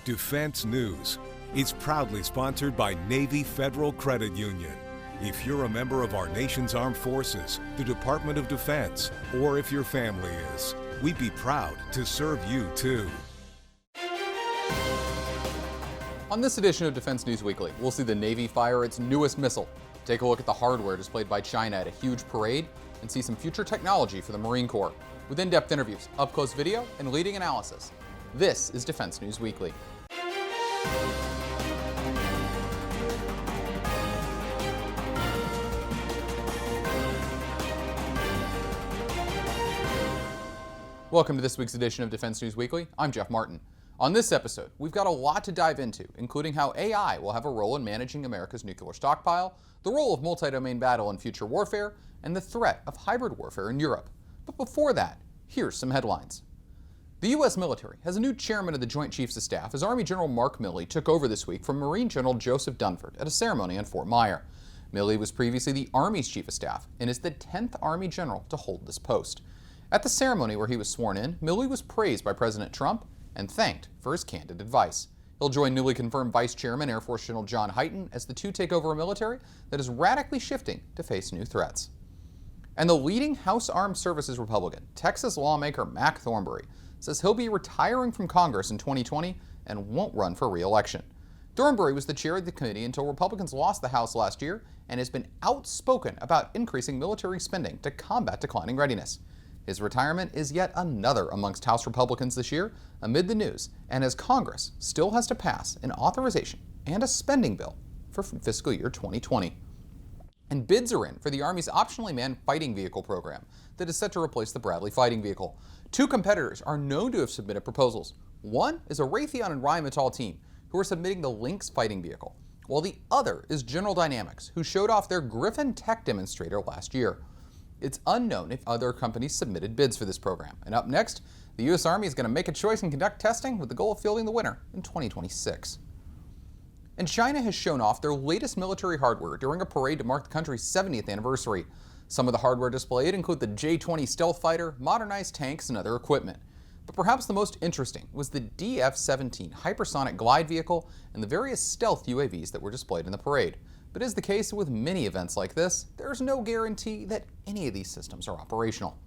Defense News. It's proudly sponsored by Navy Federal Credit Union. If you're a member of our nation's armed forces, the Department of Defense, or if your family is, we'd be proud to serve you too. On this edition of Defense News Weekly, we'll see the Navy fire its newest missile, take a look at the hardware displayed by China at a huge parade, and see some future technology for the Marine Corps, with in-depth interviews, up-close video, and leading analysis. This is Defense News Weekly. Welcome to this week's edition of Defense News Weekly. I'm Jeff Martin. On this episode, we've got a lot to dive into, including how AI will have a role in managing America's nuclear stockpile, the role of multi-domain battle in future warfare, and the threat of hybrid warfare in Europe. But before that, here's some headlines. The U.S. military has a new chairman of the Joint Chiefs of Staff as Army General Mark Milley took over this week from Marine General Joseph Dunford at a ceremony on Fort Myer. Milley was previously the Army's Chief of Staff and is the 10th Army General to hold this post. At the ceremony where he was sworn in, Milley was praised by President Trump and thanked for his candid advice. He'll join newly confirmed Vice Chairman Air Force General John Hyten as the two take over a military that is radically shifting to face new threats. And the leading House Armed Services Republican, Texas lawmaker Mac Thornberry, says he'll be retiring from Congress in 2020 and won't run for re-election. Thornberry was the chair of the committee until Republicans lost the House last year and has been outspoken about increasing military spending to combat declining readiness. His retirement is yet another amongst House Republicans this year amid the news, and as Congress still has to pass an authorization and a spending bill for fiscal year 2020. And bids are in for the Army's Optionally Manned Fighting Vehicle program that is set to replace the Bradley fighting vehicle. Two competitors are known to have submitted proposals. One is a Raytheon and Rheinmetall team who are submitting the Lynx fighting vehicle, while the other is General Dynamics, who showed off their Griffin tech demonstrator last year. It's unknown if other companies submitted bids for this program. And up next, the U.S. Army is going to make a choice and conduct testing with the goal of fielding the winner in 2026. And China has shown off their latest military hardware during a parade to mark the country's 70th anniversary. Some of the hardware displayed include the J-20 stealth fighter, modernized tanks, and other equipment. But perhaps the most interesting was the DF-17 hypersonic glide vehicle and the various stealth UAVs that were displayed in the parade. But as the case with many events like this, there's no guarantee that any of these systems are operational.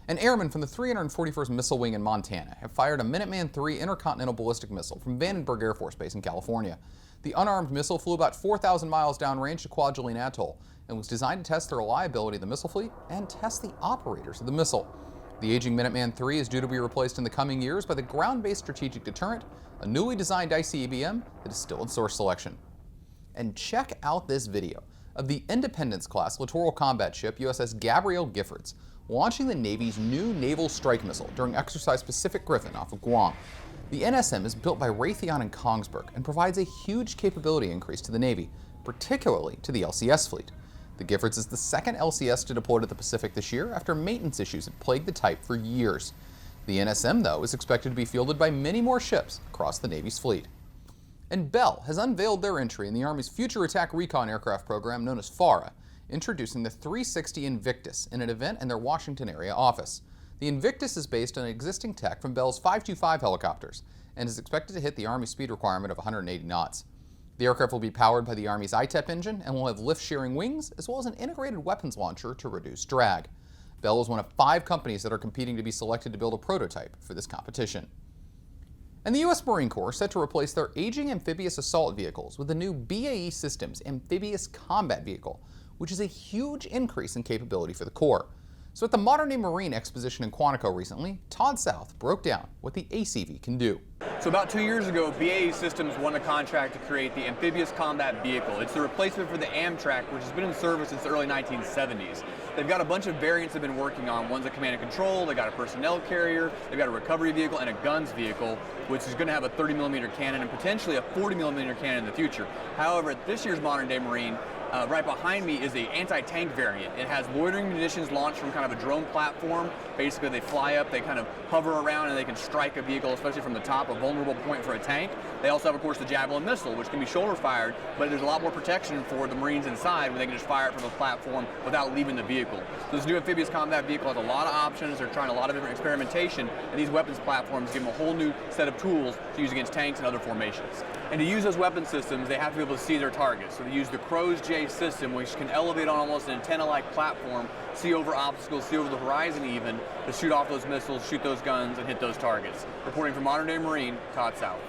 And airmen from the 341st Missile Wing in Montana have fired a Minuteman III intercontinental ballistic missile from Vandenberg Air Force Base in California. The unarmed missile flew about 4,000 miles downrange to Kwajalein Atoll and was designed to test the reliability of the missile fleet and test the operators of the missile. The aging Minuteman III is due to be replaced in the coming years by the Ground-Based Strategic Deterrent, a newly designed ICBM that is still in source selection. And check out this video of the Independence-class littoral combat ship USS Gabrielle Giffords launching the Navy's new naval strike missile during Exercise Pacific Griffin off of Guam. The NSM is built by Raytheon in Kongsberg and provides a huge capability increase to the Navy, particularly to the LCS fleet. The Giffords is the second LCS to deploy to the Pacific this year after maintenance issues had plagued the type for years. The NSM, though, is expected to be fielded by many more ships across the Navy's fleet. And Bell has unveiled their entry in the Army's Future Attack Recon aircraft program known as FARA, introducing the 360 Invictus in an event in their Washington area office. The Invictus is based on existing tech from Bell's 525 helicopters and is expected to hit the Army speed requirement of 180 knots. The aircraft will be powered by the Army's ITEP engine and will have lift-shearing wings as well as an integrated weapons launcher to reduce drag. Bell is one of 5 companies that are competing to be selected to build a prototype for this competition. And the U.S. Marine Corps is set to replace their aging amphibious assault vehicles with the new BAE Systems Amphibious Combat Vehicle, which is a huge increase in capability for the Corps. So at the Modern Day Marine Exposition in Quantico recently, Todd South broke down what the ACV can do. So about 2 years ago, BAE Systems won a contract to create the Amphibious Combat Vehicle. It's the replacement for the Amtrak, which has been in service since the early 1970s. They've got a bunch of variants they've been working on. One's a command and control, they've got a personnel carrier, they've got a recovery vehicle, and a guns vehicle, which is going to have a 30mm cannon and potentially a 40mm cannon in the future. However, at this year's Modern Day Marine, Right behind me is the anti-tank variant. It has loitering munitions launched from kind of a drone platform. Basically, they fly up, they kind of hover around, and they can strike a vehicle, especially from the top, a vulnerable point for a tank. They also have, of course, the Javelin missile, which can be shoulder-fired, but there's a lot more protection for the Marines inside when they can just fire it from the platform without leaving the vehicle. So this new amphibious combat vehicle has a lot of options. They're trying a lot of different experimentation, and these weapons platforms give them a whole new set of tools to use against tanks and other formations. And to use those weapon systems, they have to be able to see their targets. So they use the Crow's J system, which can elevate on almost an antenna-like platform, see over obstacles, see over the horizon even, to shoot off those missiles, shoot those guns, and hit those targets. Reporting from Modern Day Marine, Todd South.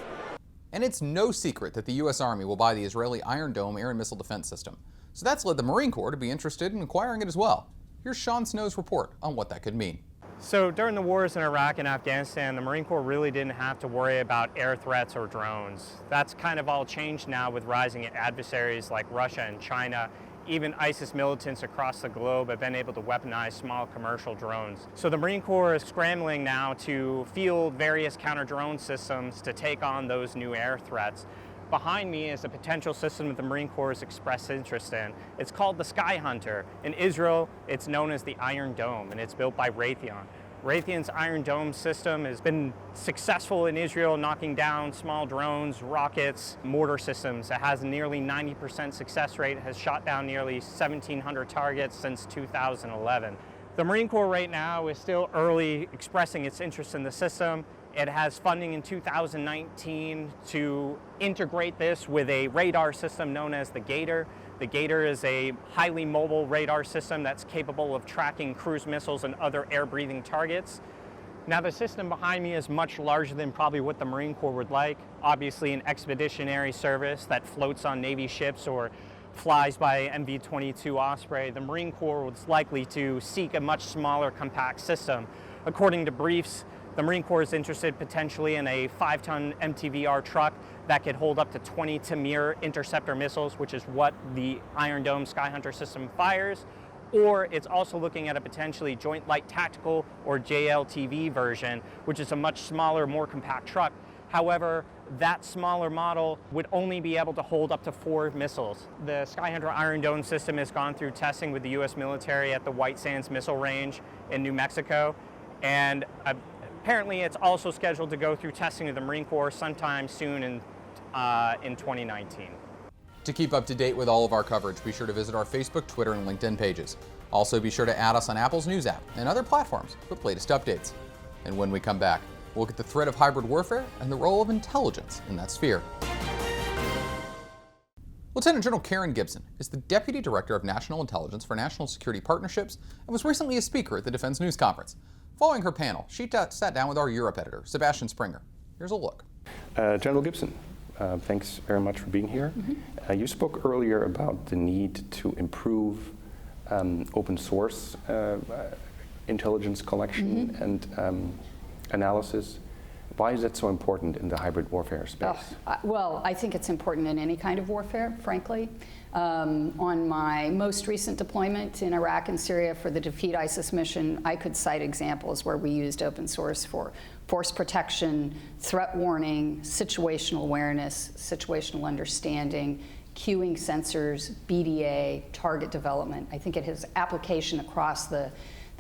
And it's no secret that the U.S. Army will buy the Israeli Iron Dome air and missile defense system. So that's led the Marine Corps to be interested in acquiring it as well. Here's Sean Snow's report on what that could mean. So during the wars in Iraq and Afghanistan, the Marine Corps really didn't have to worry about air threats or drones. That's kind of all changed now with rising adversaries like Russia and China. Even ISIS militants across the globe have been able to weaponize small commercial drones. So the Marine Corps is scrambling now to field various counter-drone systems to take on those new air threats. Behind me is a potential system that the Marine Corps has expressed interest in. It's called the Sky Hunter. In Israel, it's known as the Iron Dome, and it's built by Raytheon. Raytheon's Iron Dome system has been successful in Israel, knocking down small drones, rockets, mortar systems. It has a nearly 90% success rate, has shot down nearly 1,700 targets since 2011. The Marine Corps right now is still early expressing its interest in the system. It has funding in 2019 to integrate this with a radar system known as the Gator. The Gator is a highly mobile radar system that's capable of tracking cruise missiles and other air-breathing targets. Now, the system behind me is much larger than probably what the Marine Corps would like. Obviously, an expeditionary service that floats on Navy ships or flies by MV-22 Osprey. The Marine Corps was likely to seek a much smaller, compact system. According to briefs, the Marine Corps is interested potentially in a 5-ton MTVR truck that could hold up to 20 Tamir interceptor missiles, which is what the Iron Dome Sky Hunter system fires. Or it's also looking at a potentially Joint Light Tactical or JLTV version, which is a much smaller, more compact truck. However, that smaller model would only be able to hold up to 4 missiles. The Sky Hunter Iron Dome system has gone through testing with the U.S. military at the White Sands Missile Range in New Mexico, and apparently it's also scheduled to go through testing of the Marine Corps sometime soon in 2019. To keep up to date with all of our coverage, be sure to visit our Facebook, Twitter, and LinkedIn pages. Also, be sure to add us on Apple's News app and other platforms with the latest updates. And when we come back, we'll look at the threat of hybrid warfare and the role of intelligence in that sphere. Lieutenant General Karen Gibson is the Deputy Director of National Intelligence for National Security Partnerships and was recently a speaker at the Defense News Conference. Following her panel, she sat down with our Europe editor, Sebastian Springer. Here's a look. General Gibson, thanks very much for being here. You spoke earlier about the need to improve open source intelligence collection and analysis. Why is that so important in the hybrid warfare space? Well, I think it's important in any kind of warfare, frankly. On my most recent deployment in Iraq and Syria for the Defeat ISIS mission, I could cite examples where we used open source for force protection, threat warning, situational awareness, situational understanding, queuing sensors, BDA, target development. I think it has application across the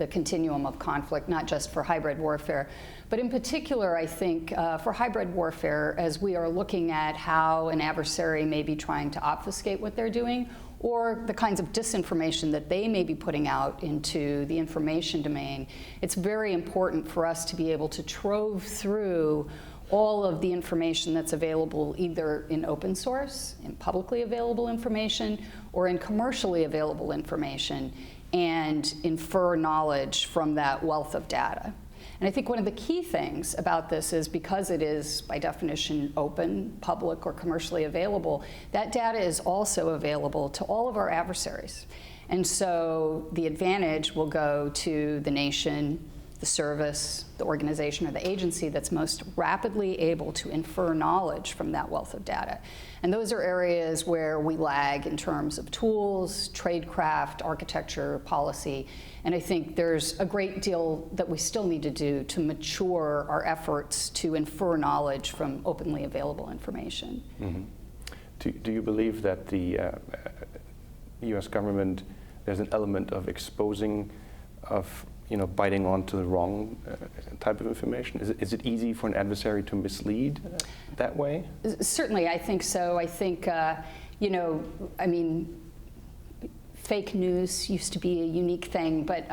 continuum of conflict, not just for hybrid warfare. But in particular, I think for hybrid warfare, as we are looking at how an adversary may be trying to obfuscate what they're doing, or the kinds of disinformation that they may be putting out into the information domain, it's very important for us to be able to trove through all of the information that's available either in open source, in publicly available information, or in commercially available information, and infer knowledge from that wealth of data. And I think one of the key things about this is because it is, by definition, open, public, or commercially available, that data is also available to all of our adversaries. And so the advantage will go to the nation, the service, the organization, or the agency that's most rapidly able to infer knowledge from that wealth of data. And those are areas where we lag in terms of tools, tradecraft, architecture, policy. And I think there's a great deal that we still need to do to mature our efforts to infer knowledge from openly available information. Do you believe that the U.S. government, there's an element of exposing, of biting onto the wrong type of information? Is it easy for an adversary to mislead that way? Certainly, I think so. I think, fake news used to be a unique thing, but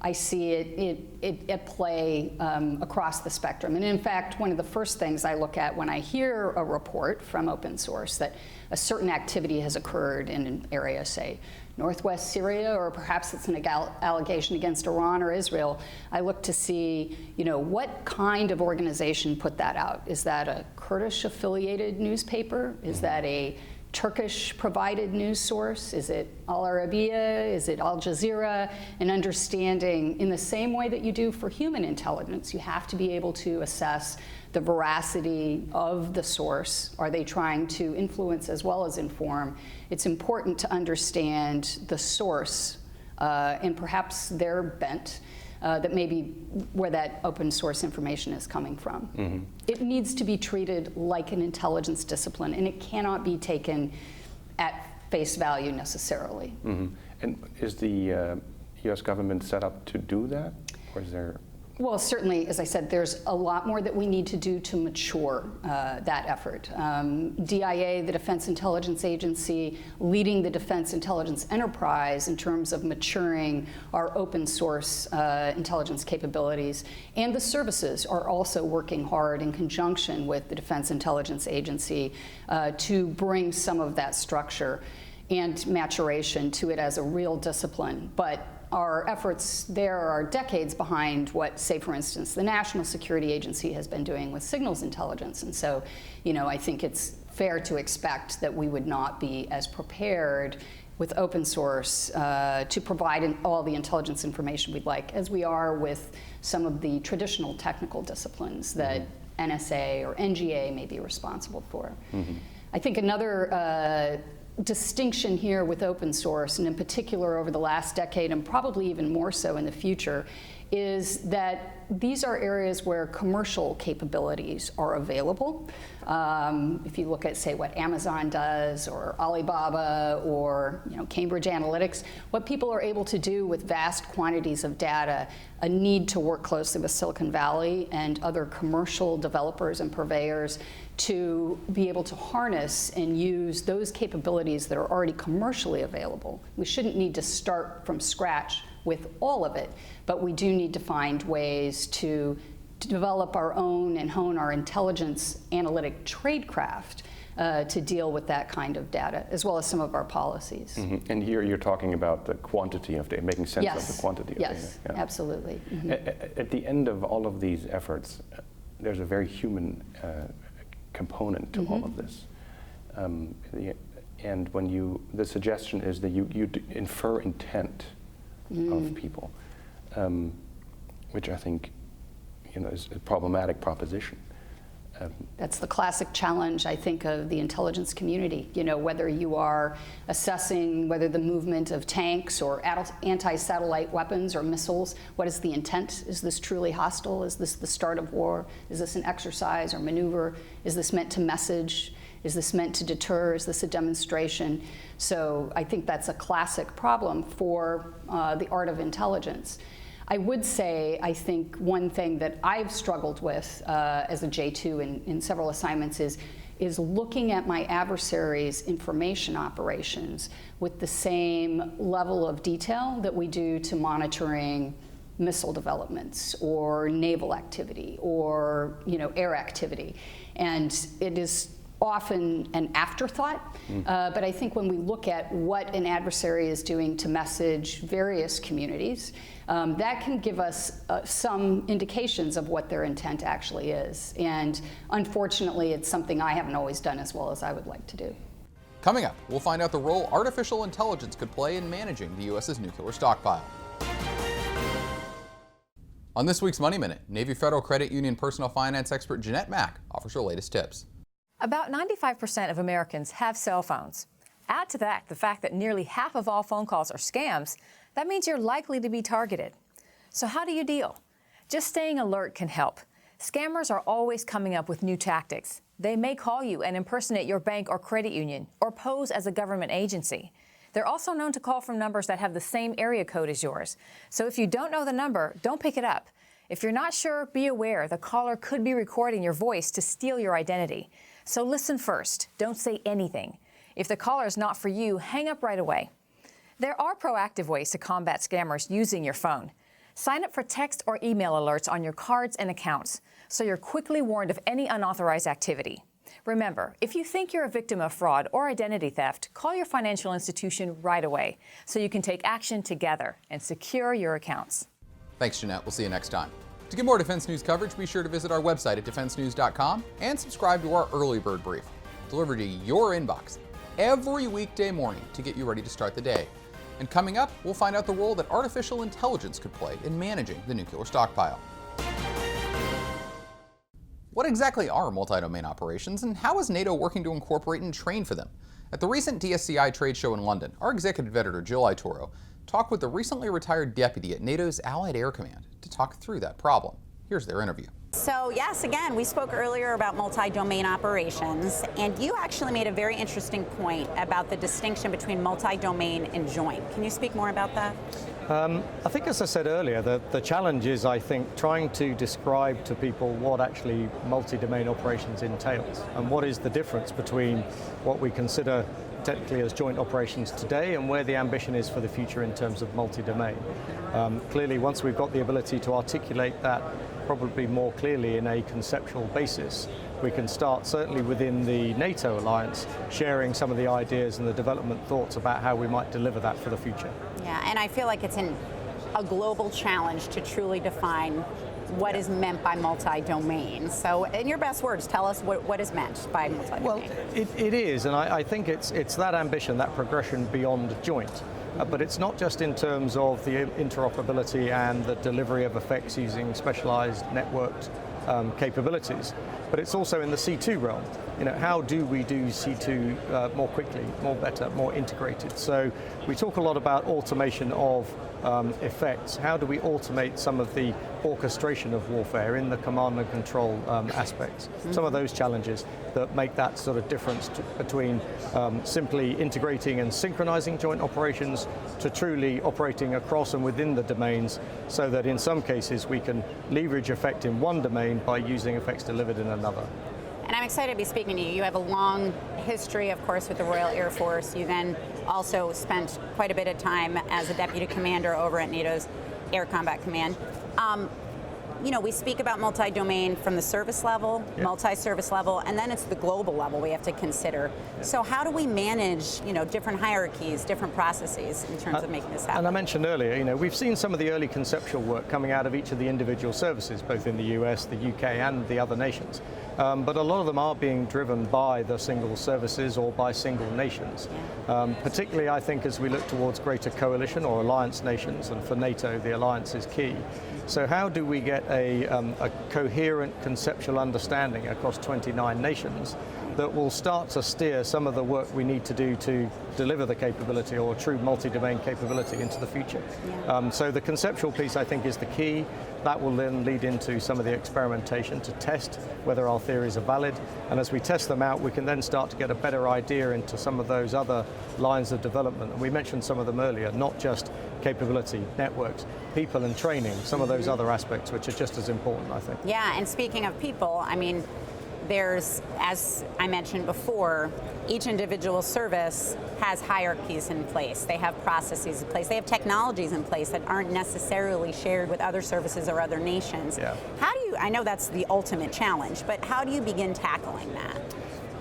I see it at play across the spectrum. And in fact, one of the first things I look at when I hear a report from open source that a certain activity has occurred in an area, say, northwest Syria, or perhaps it's an allegation against Iran or Israel, I look to see, what kind of organization put that out. Is that a Kurdish-affiliated newspaper? Is that a Turkish-provided news source? Is it Al Arabiya? Is it Al Jazeera? And understanding, in the same way that you do for human intelligence, you have to be able to assess the veracity of the source. Are they trying to influence as well as inform? It's important to understand the source and perhaps their bent, that maybe where that open source information is coming from. Mm-hmm. It needs to be treated like an intelligence discipline, and it cannot be taken at face value necessarily. Mm-hmm. And is the U.S. government set up to do that, or is there? Well, certainly, as I said, there's a lot more that we need to do to mature that effort. DIA, the Defense Intelligence Agency, leading the defense intelligence enterprise in terms of maturing our open source intelligence capabilities. And the services are also working hard in conjunction with the Defense Intelligence Agency to bring some of that structure and maturation to it as a real discipline. But our efforts there are decades behind what, say, for instance, the National Security Agency has been doing with signals intelligence. And so, I think it's fair to expect that we would not be as prepared with open source to provide all the intelligence information we'd like as we are with some of the traditional technical disciplines that NSA or NGA may be responsible for. Mm-hmm. I think another distinction here with open source, and in particular over the last decade, and probably even more so in the future, is that these are areas where commercial capabilities are available. If you look at, say, what Amazon does, or Alibaba, or Cambridge Analytics, what people are able to do with vast quantities of data, a need to work closely with Silicon Valley and other commercial developers and purveyors to be able to harness and use those capabilities that are already commercially available. We shouldn't need to start from scratch with all of it, but we do need to find ways to develop our own and hone our intelligence analytic tradecraft to deal with that kind of data, as well as some of our policies. Mm-hmm. And here you're talking about the quantity of data, making sense of the quantity of data. Yes, absolutely. Mm-hmm. At the end of all of these efforts, there's a very human component to all of this. And when the suggestion is that you infer intent of people, which I think is a problematic proposition. That's the classic challenge, I think, of the intelligence community. Whether you are assessing whether the movement of tanks or anti-satellite weapons or missiles, what is the intent? Is this truly hostile? Is this the start of war? Is this an exercise or maneuver? Is this meant to message? Is this meant to deter? Is this a demonstration? So I think that's a classic problem for the art of intelligence. I would say, I think one thing that I've struggled with as a J2 in several assignments is looking at my adversary's information operations with the same level of detail that we do to monitoring missile developments or naval activity or air activity. And it is often an afterthought, but I think when we look at what an adversary is doing to message various communities, that can give us some indications of what their intent actually is. And unfortunately, it's something I haven't always done as well as I would like to do. Coming up, we'll find out the role artificial intelligence could play in managing the U.S.'s nuclear stockpile. On this week's Money Minute, Navy Federal Credit Union personal finance expert Jeanette Mack offers her latest tips. About 95% of Americans have cell phones. Add to that the fact that nearly half of all phone calls are scams. That means you're likely to be targeted. So how do you deal? Just staying alert can help. Scammers are always coming up with new tactics. They may call you and impersonate your bank or credit union or pose as a government agency. They're also known to call from numbers that have the same area code as yours. So if you don't know the number, don't pick it up. If you're not sure, be aware the caller could be recording your voice to steal your identity. So listen first. Don't say anything. If the caller is not for you, hang up right away. There are proactive ways to combat scammers using your phone. Sign up for text or email alerts on your cards and accounts, so you're quickly warned of any unauthorized activity. Remember, if you think you're a victim of fraud or identity theft, call your financial institution right away so you can take action together and secure your accounts. Thanks, Jeanette. We'll see you next time. To get more defense news coverage, be sure to visit our website at defensenews.com and subscribe to our early bird brief, delivered to your inbox every weekday morning to get you ready to start the day. And coming up, we'll find out the role that artificial intelligence could play in managing the nuclear stockpile. What exactly are multi-domain operations, and how is NATO working to incorporate and train for them? At the recent DSCI trade show in London, our executive editor Jill Itoro talked with the recently retired deputy at NATO's Allied Air Command to talk through that problem. Here's their interview. So yes, again, we spoke earlier about multi-domain operations, and you actually made a very interesting point about the distinction between multi-domain and joint. Can you speak more about that? I think, as I said earlier, the challenge is, I think, trying to describe to people what actually multi-domain operations entails and what is the difference between what we consider technically as joint operations today and where the ambition is for the future in terms of multi-domain. Clearly, once we've got the ability to articulate that probably more clearly in a conceptual basis, we can start, certainly within the NATO alliance, sharing some of the ideas and the development thoughts about how we might deliver that for the future. Yeah, and I feel like it's a global challenge to truly define what is meant by multi-domain. So in your best words, tell us what is meant by multi-domain. Well, it is, and I think it's that ambition, that progression beyond joint. But it's not just in terms of the interoperability and the delivery of effects using specialized networked capabilities, but it's also in the C2 realm. You know, how do we do C2 more quickly, more better, more integrated? So we talk a lot about automation of effects. How do we automate some of the orchestration of warfare in the command and control aspects? Some of those challenges that make that sort of difference between simply integrating and synchronizing joint operations to truly operating across and within the domains, so that in some cases we can leverage effect in one domain by using effects delivered in another. And I'm excited to be speaking to you. You have a long history, of course, with the Royal Air Force. You then also spent quite a bit of time as a deputy commander over at NATO's Air Combat Command. You know, we speak about multi-domain from the service level, multi-service level, and then it's the global level we have to consider. So how do we manage, you know, different hierarchies, different processes in terms of making this happen? And I mentioned earlier, you know, we've seen some of the early conceptual work coming out of each of the individual services, both in the US, the UK, and the other nations. But a lot of them are being driven by the single services or by single nations. Particularly, I think, as we look towards greater coalition or alliance nations, and for NATO, the alliance is key. So how do we get a coherent conceptual understanding across 29 nations that will start to steer some of the work we need to do to deliver the capability or true multi-domain capability into the future? So the conceptual piece, I think, is the key. That will then lead into some of the experimentation to test whether our theories are valid. And as we test them out, we can then start to get a better idea into some of those other lines of development. And we mentioned some of them earlier, not just capability, networks, people and training, some of those other aspects which are just as important, I think. Yeah, and speaking of people, I mean, there's, as I mentioned before, each individual service has hierarchies in place. They have processes in place. They have technologies in place that aren't necessarily shared with other services or other nations. How do you, I know that's the ultimate challenge, but how do you begin tackling that?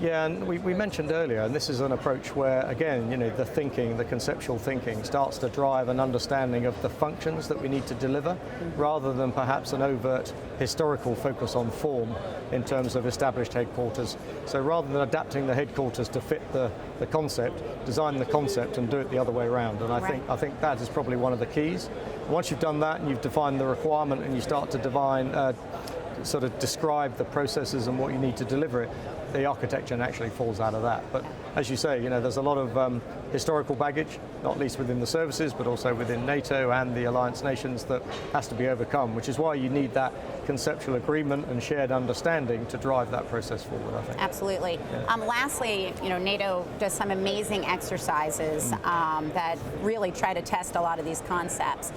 Yeah, and we mentioned earlier, and this is an approach where, again, you know, the thinking, the conceptual thinking starts to drive an understanding of the functions that we need to deliver, rather than perhaps an overt historical focus on form in terms of established headquarters. So rather than adapting the headquarters to fit the concept, design the concept and do it the other way around. And I think that is probably one of the keys. Once you've done that and you've defined the requirement and you start to sort of describe the processes and what you need to deliver it, the architecture naturally falls out of that. But as you say, there's a lot of historical baggage, not least within the services, but also within NATO and the alliance nations that has to be overcome, which is why you need that conceptual agreement and shared understanding to drive that process forward, I think. Absolutely. Yeah. Lastly, NATO does some amazing exercises that really try to test a lot of these concepts.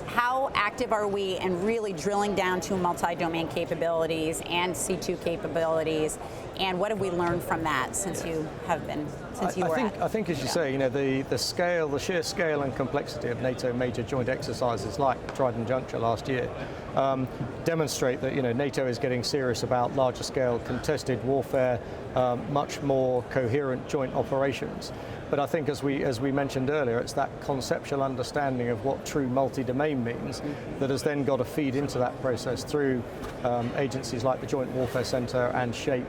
How active are we in really drilling down to multi-domain capabilities and C2 capabilities, and what have we learned from that since you have been, since you were at? I think, as you say, the scale, the sheer scale and complexity of NATO major joint exercises like Trident Juncture last year demonstrate that NATO is getting serious about larger scale contested warfare, much more coherent joint operations. But I think, as we mentioned earlier, it's that conceptual understanding of what true multi-domain means that has then got to feed into that process through agencies like the Joint Warfare Center and SHAPE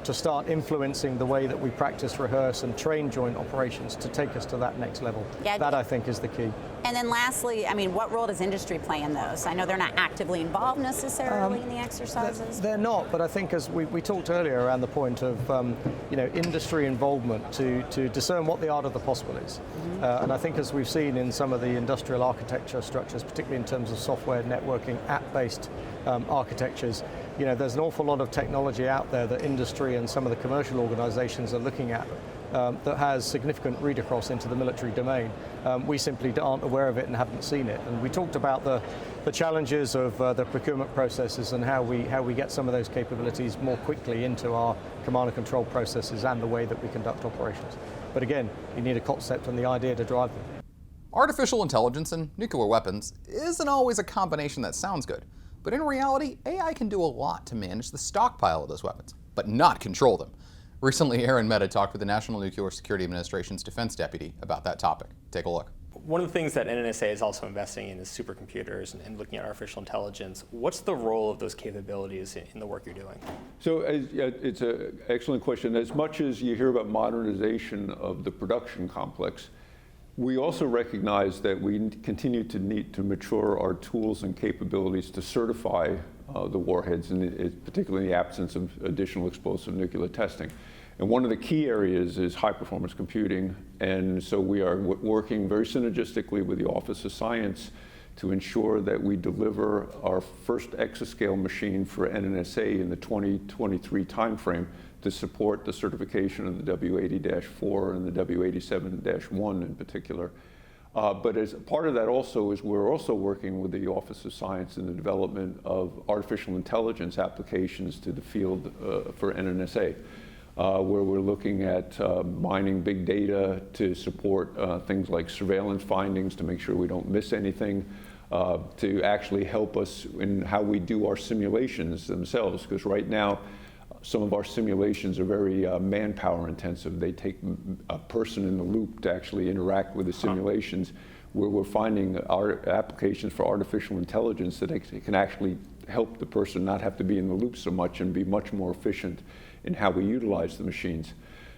to start influencing the way that we practice, rehearse, and train joint operations to take us to that next level. Yeah, that, I think, is the key. And then lastly, what role does industry play in those? I know they're not actively involved necessarily in the exercises. They're not, but I think, as we talked earlier around the point of industry involvement to discern what the art of the possible is. And I think, as we've seen in some of the industrial architecture structures, particularly in terms of software, networking, app-based architectures, there's an awful lot of technology out there that industry and some of the commercial organizations are looking at that has significant read across into the military domain. We simply aren't aware of it and haven't seen it. And we talked about the challenges of the procurement processes and how we get some of those capabilities more quickly into our command and control processes and the way that we conduct operations. But again, you need a concept and the idea to drive them. Artificial intelligence and nuclear weapons isn't always a combination that sounds good. But in reality, AI can do a lot to manage the stockpile of those weapons, but not control them. Recently, Aaron Mehta talked with the National Nuclear Security Administration's defense deputy about that topic. Take a look. One of the things that NNSA is also investing in is supercomputers and looking at artificial intelligence. What's the role of those capabilities in the work you're doing? So it's an excellent question. As much as you hear about modernization of the production complex, we also recognize that we continue to need to mature our tools and capabilities to certify the warheads, and particularly in the absence of additional explosive nuclear testing. And one of the key areas is high-performance computing, and so we are working very synergistically with the Office of Science to ensure that we deliver our first exascale machine for NNSA in the 2023 timeframe to support the certification of the W80-4 and the W87-1 in particular. But as part of that also is we're also working with the Office of Science in the development of artificial intelligence applications to the field for NNSA, where we're looking at mining big data to support things like surveillance findings to make sure we don't miss anything, to actually help us in how we do our simulations themselves, because right now some of our simulations are very manpower intensive. They take a person in the loop to actually interact with the simulations, where we're finding our applications for artificial intelligence that can actually help the person not have to be in the loop so much and be much more efficient in how we utilize the machines.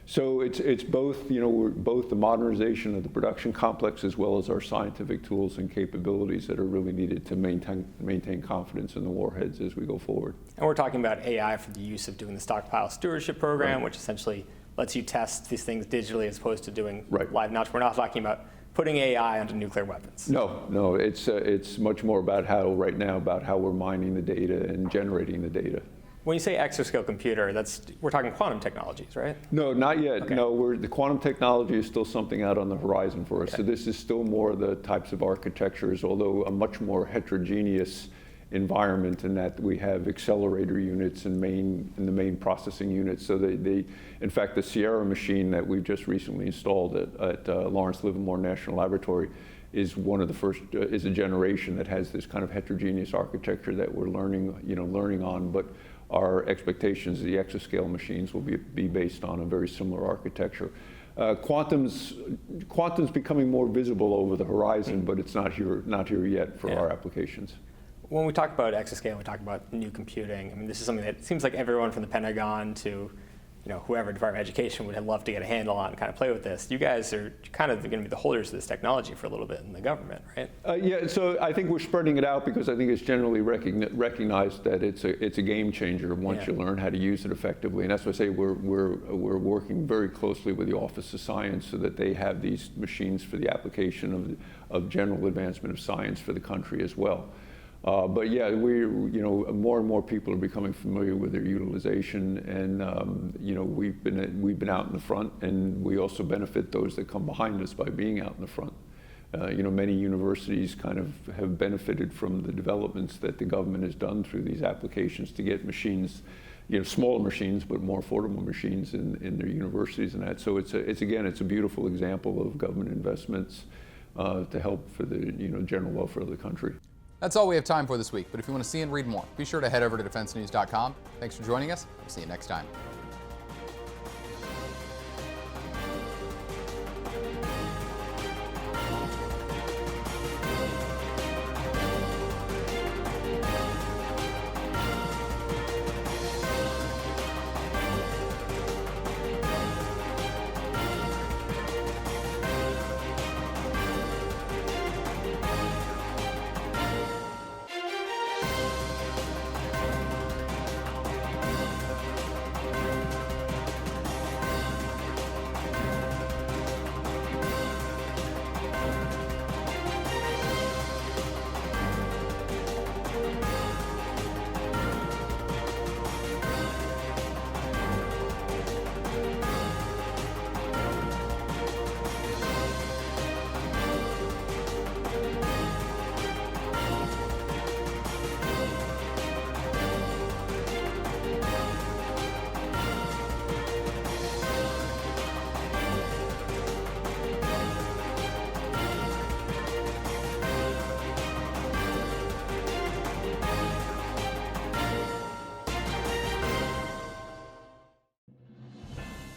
So it's both, we're both the modernization of the production complex as well as our scientific tools and capabilities that are really needed to maintain confidence in the warheads as we go forward. And we're talking about AI for the use of doing the stockpile stewardship program, right, which essentially lets you test these things digitally as opposed to doing right, live. Now, we're not talking about putting AI onto nuclear weapons. No, it's much more about how we're mining the data and generating the data. When you say exascale computer, we're talking quantum technologies, right? No, not yet. Okay. No, the quantum technology is still something out on the horizon for us. Okay. So this is still more the types of architectures, although a much more heterogeneous environment in that we have accelerator units in the main processing units. So in fact, the Sierra machine that we've just recently installed at Lawrence Livermore National Laboratory is one of the first, is a generation that has this kind of heterogeneous architecture that we're learning on. But our expectations, the exascale machines will be based on a very similar architecture. Quantum's becoming more visible over the horizon, but it's not here yet for our applications. When we talk about exascale, we talk about new computing. I mean, this is something that seems like everyone from the Pentagon to whoever Department of Education would have loved to get a handle on and kind of play with this. You guys are kind of going to be the holders of this technology for a little bit in the government, right? Yeah, so I think we're spreading it out because I think it's generally recognized that it's a game changer once you learn how to use it effectively. And that's why I say we're working very closely with the Office of Science so that they have these machines for the application of general advancement of science for the country as well. But yeah, more and more people are becoming familiar with their utilization, and we've been out in the front, and we also benefit those that come behind us by being out in the front. Many universities kind of have benefited from the developments that the government has done through these applications to get machines, smaller machines, but more affordable machines in their universities and that. So it's a beautiful example of government investments to help for the general welfare of the country. That's all we have time for this week, but if you want to see and read more, be sure to head over to defensenews.com. Thanks for joining us. We'll see you next time.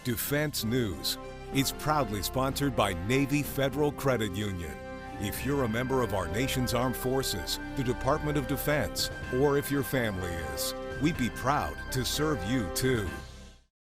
Defense News. It's proudly sponsored by Navy Federal Credit Union. If you're a member of our nation's armed forces, the Department of Defense, or if your family is, we'd be proud to serve you too.